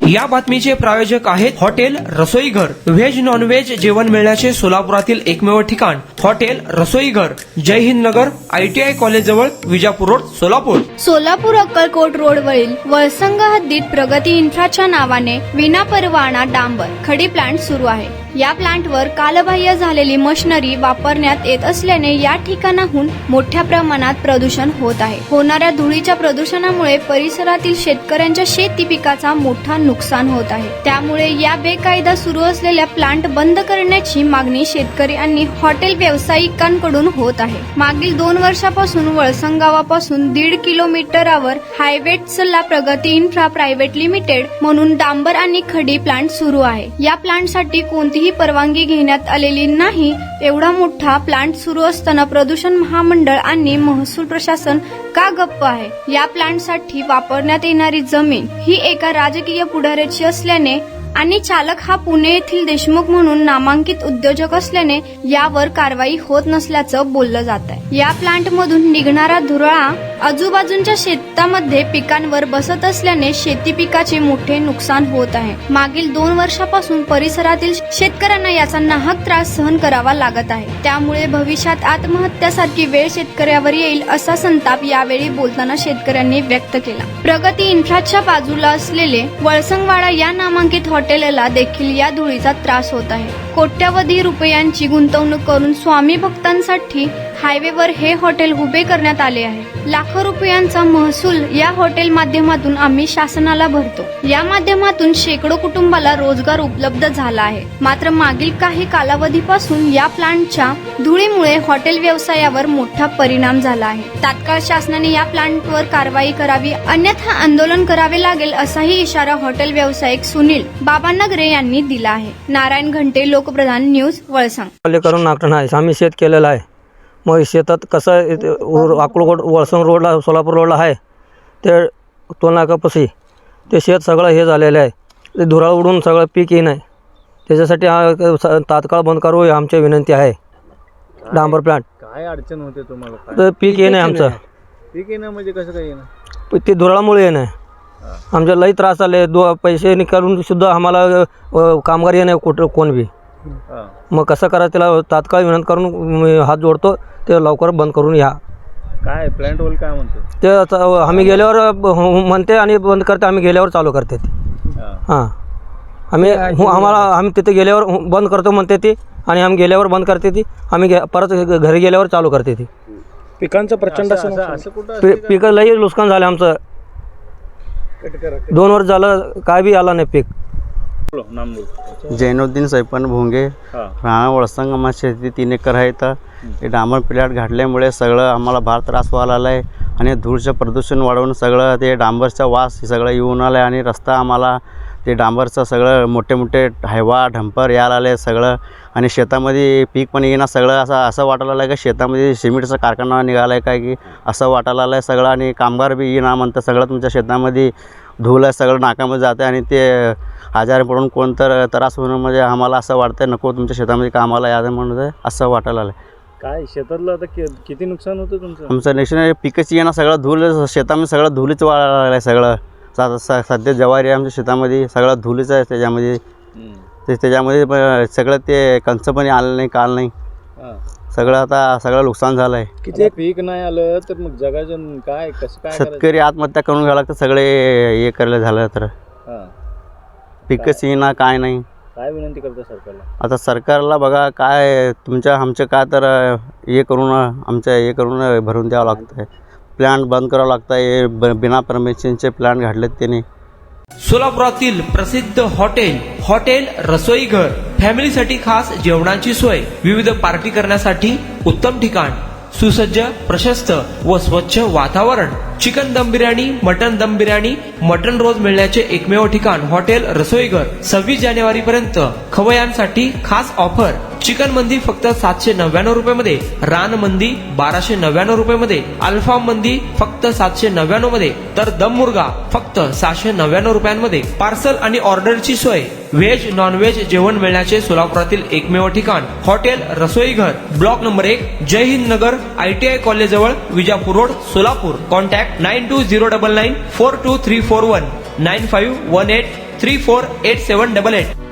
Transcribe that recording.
या बातमीचे प्रायोजक आहेत हॉटेल रसोईघर. व्हेज नॉन व्हेज जेवण मिळण्याचे सोलापुरातील एकमेव ठिकाण हॉटेल रसोईघर. जय हिंद नगर, ITI कॉलेज जवळ, विजापूर रोड, सोलापूर. सोलापूर अक्कलकोट रोडवरील वळसंग हद्दीत प्रगती इन्फ्राच्या नावाने विनापरवाना डांबर खडी प्लांट सुरू आहे. या प्लांटवर कालबाह्य झालेली मशिनरी वापरण्यात येत असल्याने या ठिकाणाहून मोठ्या प्रमाणात प्रदूषण होत आहे. होणाऱ्या धुळीच्या प्रदूषणामुळे परिसरातील शेतकऱ्यांच्या शेती पिकाचा मोठा नुकसान होत आहे. त्यामुळे या बेकायदा सुरू असलेल्या प्लांट बंद करण्याची मागणी शेतकरी आणि हॉटेल व्यावसायिकांकडून होत आहे. मागील 2 वर्षापासून वळसंग गावापासून 1.5 किलोमीटरावर हायवेट्सला प्रगती इन्फ्रा प्रायव्हेट लिमिटेड म्हणून डांबर आणि खडी प्लांट सुरू आहे. या प्लांटसाठी कोणतीही परवानगी घेण्यात आलेली नाही. एवढा मोठा प्लांट सुरू असताना प्रदूषण महामंडळ आणि महसूल प्रशासन का गप्प आहे? या प्लांटसाठी वापरण्यात येणारी जमीन ही एका राजकीय पुढाऱ्याची असल्याने आणि चालक हा पुणे येथील देशमुख म्हणून नामांकित उद्योजक असल्याने यावर कारवाई होत नसल्याचं बोललं जात आहे. या प्लांट मधून निघणारा धुराळा आजूबाजूच्या शेतामध्ये पिकांवर बसत असल्याने शेती पिकाचे मोठे नुकसान होत आहे. मागील 2 वर्षापासून परिसरातील शेतकऱ्यांना याचा नाहक त्रास सहन करावा लागत आहे. त्यामुळे भविष्यात आत्महत्यासारखी वेळ शेतकऱ्यावर येईल असा संताप यावेळी बोलताना शेतकऱ्यांनी व्यक्त केला. प्रगती इन्फ्राच्या बाजूला असलेले वळसंगवाडा या नामांकित हॉटेलला देखील या धुळीचा त्रास होत आहे. कोट्यवधी रुपयांची गुंतवणूक करून स्वामी भक्तांसाठी हायवेवर हे हॉटेल उभे करण्यात आले आहे. लाखो रुपयांचा महसूल या हॉटेल माध्यमातून आम्ही शासनाला भरतो. या माध्यमातून शेकडो कुटुंबाला रोजगार उपलब्ध झाला आहे. मात्र मागील काही कालावधीपासून या प्लांटच्या धुळीमुळे हॉटेल व्यवसायावर मोठा परिणाम झाला आहे. तात्काळ शासनाने या प्लांटवर कारवाई करावी, अन्यथा आंदोलन करावे लागेल असाही इशारा हॉटेल व्यावसायिक सुनील बाबानगरे यांनी दिला आहे. नारायण घंटे, लोकप्रधान न्यूज, वळसंग. करून नागठण आहे. आम्ही शेत केलेलं आहे. मग शेतात कसं अक्कलकोट वळसंग रोडला, सोलापूर रोडला आहे ते टोलनाकापाशी ते शेत सगळं हे झालेलं आहे. ते धुराळ उडून सगळं पीक येईन आहे. त्याच्यासाठी हा तात्काळ बंद करू ही आमची विनंती आहे. डांबर प्लांट काय अडचण होते तुम्हाला? तर पीक येणं आमचं. पीक येणं म्हणजे कसं काय येणं? ते धुराळामुळे येणं आमच्या लई त्रास आले. पैसे निकालून सुद्धा आम्हाला कामगार येणं कुठं कोण बी. मग कसं करा त्याला तात्काळ विनंती करून हात जोडतो ते लवकर बंद करून या. काय प्लांट होल काय म्हणतो ते आम्ही गेल्यावर म्हणते आणि बंद करते, आम्ही गेल्यावर चालू करते ते. हां आम्ही तिथे गेल्यावर बंद करतो म्हणते ती आणि आम्ही गेल्यावर बंद करते ती. आम्ही परत घरी गेल्यावर चालू करते ती. पिकांचं प्रचंड पिकं लई नुकसान झालं आमचं. 2 वर्ष झालं काय बी आला नाही पीक. जैनुद्दीन सैपन भोंगे, राणा वळसंग. आम्हाला शेती 3 एकर आहे. तर हे डांबर प्लॅट घातल्यामुळे सगळं आम्हाला फार त्रास व्हायला आला आहे. आणि धूळचं प्रदूषण वाढवून सगळं ते डांबरचा वास सगळं येऊन आलं आहे. आणि रस्ता आम्हाला ते डांबरचं सगळं मोठे मोठे हायवा ढंपर यायला आले सगळं. आणि शेतामध्ये पीक पण येणार सगळं. असं वाटायला आलं आहे का शेतामध्ये सिमेंटचा कारखाना निघाला आहे काय की असं वाटायला आलं आहे सगळं. आणि कामगार बी येणार म्हणतं सगळं. तुमच्या शेतामध्ये धूळ आहे सगळं नाकामध्ये जातं आणि ते आजारी पडून कोणतर त्रास होणं म्हणजे आम्हाला असं वाटतं नको तुमच्या शेतामध्ये कामाला यायचं म्हणून असं वाटायला आलं. काय शेतातलं आता किती नुकसान होतं तुमचं? आमचं नेक्शन पिकच येणं सगळं धूळ शेतामध्ये सगळं धुलीच वाढायला आहे सगळं. सध्या ज्वारी आहे आमच्या शेतामध्ये सगळं धुलीच आहे त्याच्यामध्ये. त्याच्यामध्ये सगळं ते कंच पण आलं नाही काल नाही सगळं. आता सगळं नुकसान झालं आहे. किती पीक नाही आलं तर मग जगाचं काय कसं काय? शेतकरी आत्महत्या करून घ्यावं लागतं सगळे हे करायला झालं तर. पिकच येईना काय नाही. काय विनंती करतो सरकारला? आता सरकारला बघा काय आमचं काय तर हे करून हे करून भरून द्यावं लागतं आहे. प्लांट बंद करावं लागतं आहे. बिना परमिशनचे प्लांट घातलेत त्यांनी. सोलापुरातील प्रसिद्ध हॉटेल रसोईघर. फॅमिलीसाठी खास जेवणाची सोय, विविध पार्टी करण्यासाठी उत्तम ठिकाण, सुसज्ज, प्रशस्त व स्वच्छ वातावरण. चिकन दम बिर्याणी, मटन दम बिर्याणी, मटन रोज मिळण्याचे एकमेव ठिकाण हॉटेल रसोईघर. 26 जानेवारी पर्यंत खवयांसाठी खास ऑफर. चिकन मंदी फक्त 799 रुपये, रान मंदी 1299 रुपये, अल्फाम मंदी फक्त 799 मध्ये, तर दम मुर्गा फक्त 699 रुपयांमध्ये. पार्सल आणि ऑर्डरची सोय. व्हेज नॉन व्हेज जेवण मिळण्याचे सोलापुरातील एकमेव ठिकाण हॉटेल रसोईघर. ब्लॉक नंबर 1, जय हिंद नगर, ITI कॉलेज जवळ, विजापूर रोड, सोलापूर. कॉन्टॅक्ट 9209942341 9518 348788.